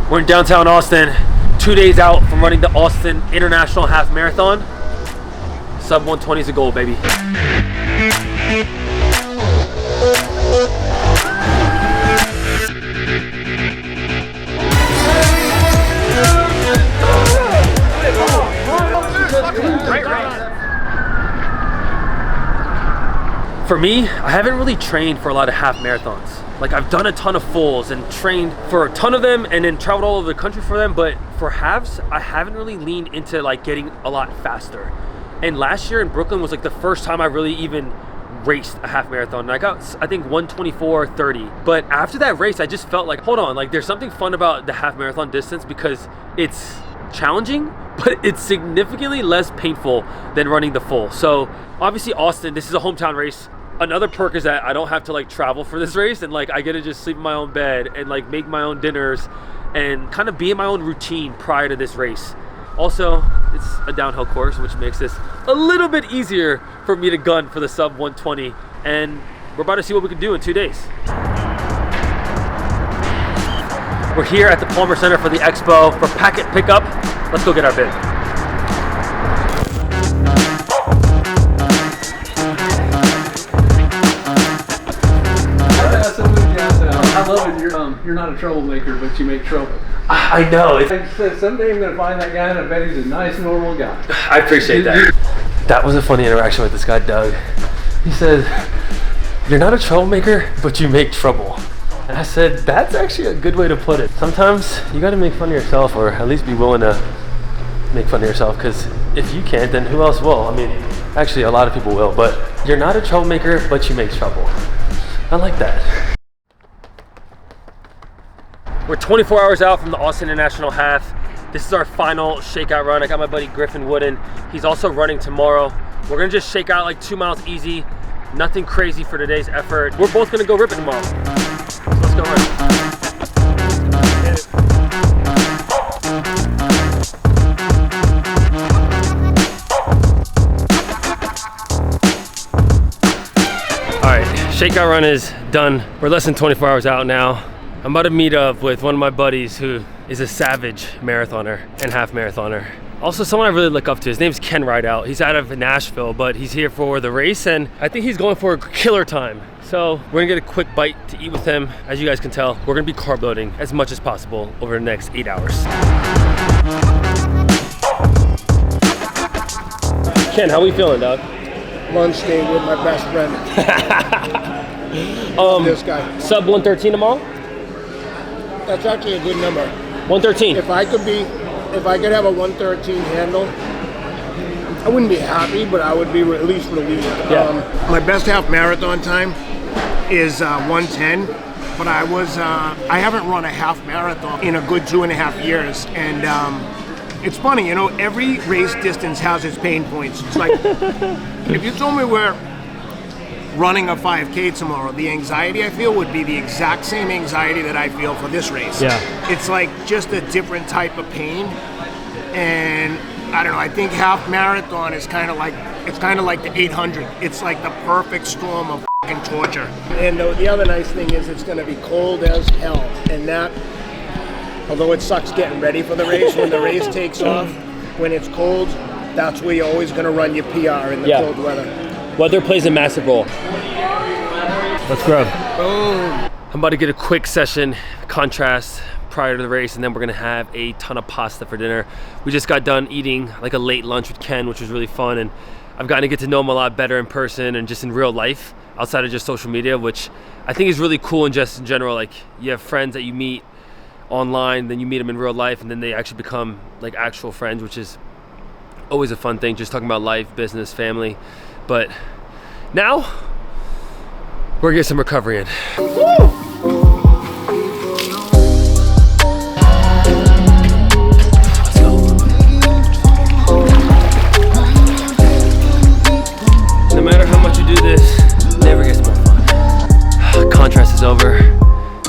We're in downtown Austin, 2 days out from running the Austin International Half Marathon. Sub 120 is a goal, baby. For me, I haven't really trained for a lot of half marathons. Like, I've done a ton of fulls and trained for a ton of them and then traveled all over the country for them, but for halves, I haven't really leaned into like getting a lot faster. And last year in Brooklyn was like the first time I really even raced a half marathon. And I got, I think, 1:24:30. But after that race, I just felt like, hold on, like there's something fun about the half marathon distance because it's challenging, but it's significantly less painful than running the full. So obviously Austin, this is a hometown race. Another perk is that I don't have to like travel for this race, and like I get to just sleep in my own bed and like make my own dinners and kind of be in my own routine prior to this race. Also, it's a downhill course, which makes this a little bit easier for me to gun for the sub 120, and we're about to see what we can do in 2 days. We're here at the Palmer Center for the Expo for packet pickup. Let's go get our bid. I love it. You're not a troublemaker, but you make trouble. I know. Like I said, someday I'm going to find that guy, and I bet he's a nice, normal guy. I appreciate that. That was a funny interaction with this guy, Doug. He said, "You're not a troublemaker, but you make trouble." And I said, that's actually a good way to put it. Sometimes you got to make fun of yourself, or at least be willing to make fun of yourself, because if you can't, then who else will? I mean, actually a lot of people will, but you're not a troublemaker, but you make trouble. I like that. We're 24 hours out from the Austin International Half. This is our final shakeout run. I got my buddy Griffin Wooden. He's also running tomorrow. We're gonna just shake out like 2 miles easy. Nothing crazy for today's effort. We're both gonna go rip it tomorrow. So let's go run. All right, shakeout run is done. We're less than 24 hours out now. I'm about to meet up with one of my buddies who is a savage marathoner and half marathoner. Also someone I really look up to. His name's Ken Rideout. He's out of Nashville, but he's here for the race, and I think he's going for a killer time. So we're gonna get a quick bite to eat with him. As you guys can tell, we're gonna be carb loading as much as possible over the next 8 hours. Ken, how we feeling, dog? Lunch day with my best friend. This guy. Sub 113 tomorrow? That's actually a good number. 113. If I could have a 113 handle, I wouldn't be happy, but I would be at least relieved. Yeah. My best half marathon time is 110, but I haven't run a half marathon in a good 2.5 years, and it's funny, you know, every race distance has its pain points. It's like, if you told me we're running a 5K tomorrow, the anxiety I feel would be the exact same anxiety that I feel for this race. Yeah. It's like just a different type of pain, and I don't know, I think half marathon is kind of like the 800. It's like the perfect storm of fucking torture. And the other nice thing is it's going to be cold as hell, and that, although it sucks getting ready for the race, when the race takes off, when it's cold, that's where you're always going to run your PR in the cold weather. Weather plays a massive role. Let's grab. Boom. I'm about to get a quick session, contrast prior to the race, and then we're gonna have a ton of pasta for dinner. We just got done eating like a late lunch with Ken, which was really fun, and I've gotten to get to know him a lot better in person and just in real life, outside of just social media, which I think is really cool. And just in general, like, you have friends that you meet online, then you meet them in real life, and then they actually become like actual friends, which is always a fun thing, just talking about life, business, family. But now we're gonna get some recovery in. Woo! No matter how much you do this, it never gets more fun. Contrast is over.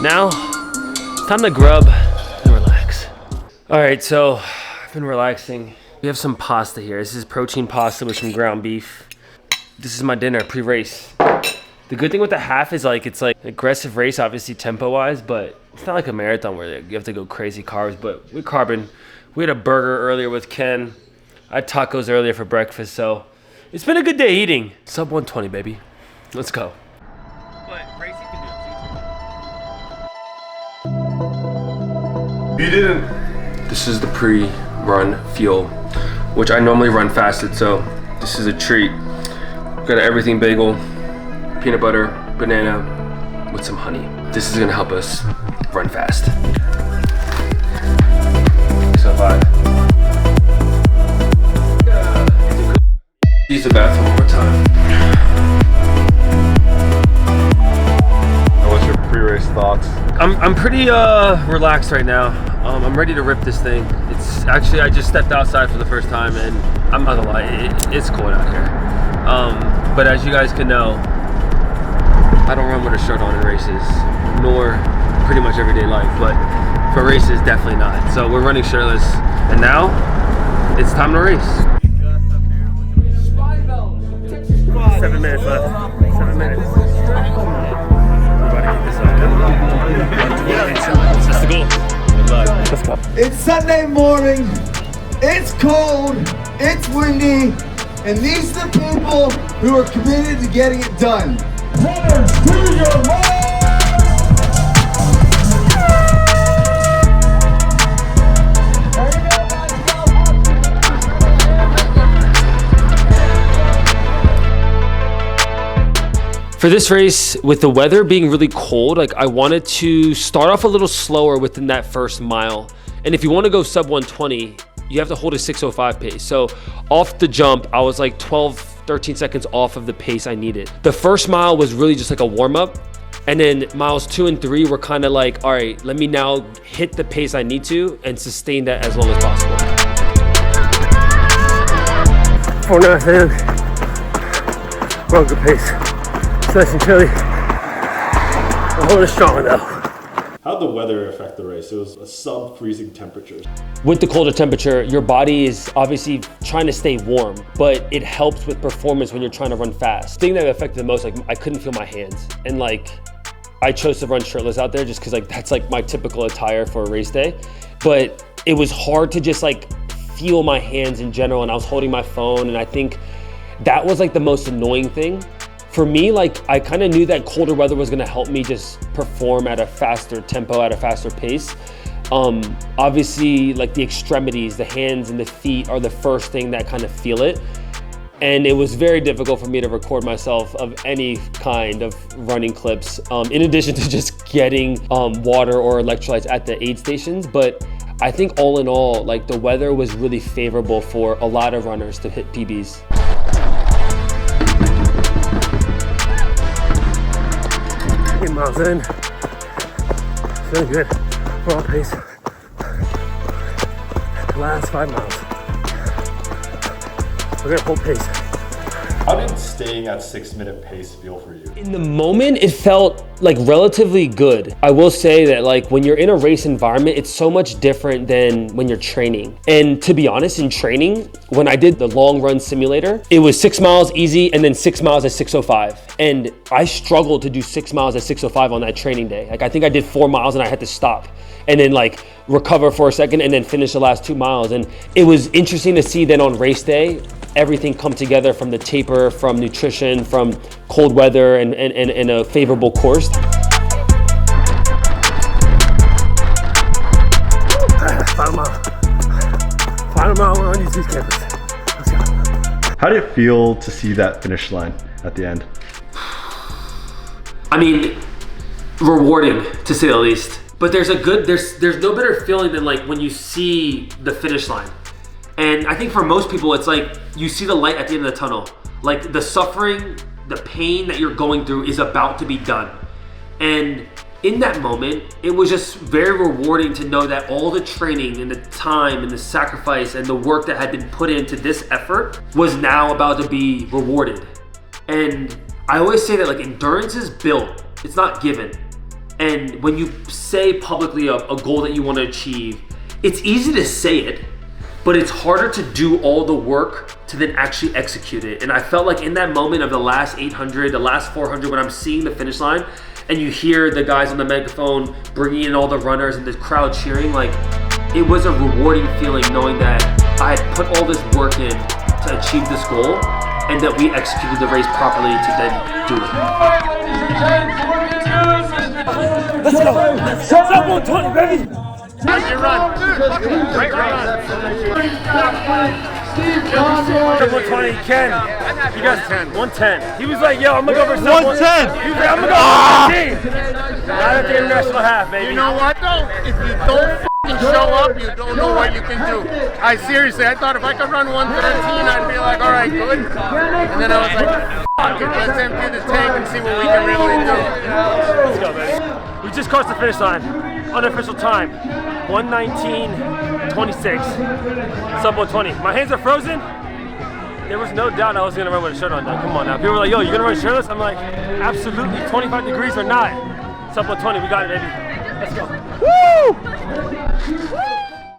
Now it's time to grub and relax. All right, so I've been relaxing. We have some pasta here. This is protein pasta with some ground beef. This is my dinner pre-race. The good thing with the half is like it's like an aggressive race, obviously tempo-wise, but it's not like a marathon where you have to go crazy carbs. But we're carbon. We had a burger earlier with Ken. I had tacos earlier for breakfast, so it's been a good day eating. Sub 120, baby. Let's go. But racing can do it. You didn't. This is the pre-run fuel, which I normally run fasted, so this is a treat. We've got an everything bagel, peanut butter, banana, with some honey. This is gonna help us run fast. So use the bathroom one more time. What's your pre-race thoughts? I'm pretty relaxed right now. I'm ready to rip this thing. It's actually, I just stepped outside for the first time, and I'm not gonna lie, it's cold out here. But as you guys can know, I don't run with a shirt on in races, nor pretty much everyday life, but for races, definitely not. So we're running shirtless, and now it's time to race. 7 minutes left. 7 minutes. That's the goal. Good luck. Let's go. It's Sunday morning, it's cold, it's windy, and these are the people who are committed to getting it done. Runners, do your work! For this race, with the weather being really cold, like I wanted to start off a little slower within that first mile. And if you want to go sub 120, you have to hold a 6:05 pace. So off the jump, I was like 12, 13 seconds off of the pace I needed. The first mile was really just like a warm up. And then miles 2 and 3 were kind of like, all right, let me now hit the pace I need to and sustain that as long as possible. 4:09, we're on good pace. Nice and chilly. I'm holding it strong though. How'd the weather affect the race? It was a sub-freezing temperature. With the colder temperature, your body is obviously trying to stay warm, but it helps with performance when you're trying to run fast. The thing that affected the most, like I couldn't feel my hands, and like I chose to run shirtless out there just because like that's like my typical attire for a race day. But it was hard to just like feel my hands in general, and I was holding my phone, and I think that was like the most annoying thing. For me, like I kind of knew that colder weather was gonna help me just perform at a faster tempo, at a faster pace. Obviously, like the extremities, the hands and the feet are the first thing that kind of feel it. And it was very difficult for me to record myself of any kind of running clips, in addition to just getting water or electrolytes at the aid stations. But I think all in all, like the weather was really favorable for a lot of runners to hit PBs. 8 miles in, feeling good, we're on pace. Last 5 miles. We're gonna hold pace. How did staying at 6-minute pace feel for you? In the moment, it felt like relatively good. I will say that like when you're in a race environment, it's so much different than when you're training. And to be honest, in training, when I did the long run simulator, it was 6 miles easy and then 6 miles at 6:05. And I struggled to do 6 miles at 6:05 on that training day. Like I think I did 4 miles and I had to stop and then like recover for a second and then finish the last 2 miles. And it was interesting to see then on race day, everything come together from the taper, from nutrition, from cold weather and a favorable course. Final mile, we're on these campus. Let's go. How did it feel to see that finish line at the end? I mean, rewarding to say the least. But there's no better feeling than like when you see the finish line. And I think for most people, it's like you see the light at the end of the tunnel. Like the suffering, the pain that you're going through is about to be done. And in that moment, it was just very rewarding to know that all the training and the time and the sacrifice and the work that had been put into this effort was now about to be rewarded. And I always say that like endurance is built, it's not given. And when you say publicly a goal that you want to achieve, it's easy to say it, but it's harder to do all the work to then actually execute it. And I felt like in that moment of the last 800, the last 400, when I'm seeing the finish line and you hear the guys on the megaphone bringing in all the runners and the crowd cheering, like it was a rewarding feeling knowing that I had put all this work in to achieve this goal and that we executed the race properly to then do it. Let's go. Sub 120, baby. How's your run? Great run. Sub 120, Ken. You guys 110. He was like, yo, I'm gonna go for sub 110. He was like, I'm gonna go for 110. Not at the international half, baby. You know what though? If you don't show up, you don't know what you can do. I seriously, I thought if I could run 113, I'd be like, all right, good. And then I was like, fuck it, let's empty the tank and see what we can really do. Let's go, baby. We just crossed the finish line. Unofficial time, 1:19:26. Sub 120. My hands are frozen. There was no doubt I was gonna run with a shirt on. Though. Come on now. People were like, yo, you gonna run shirtless? I'm like, absolutely. 25 degrees or not. Sub 120. We got it, baby. Let's go. Woo!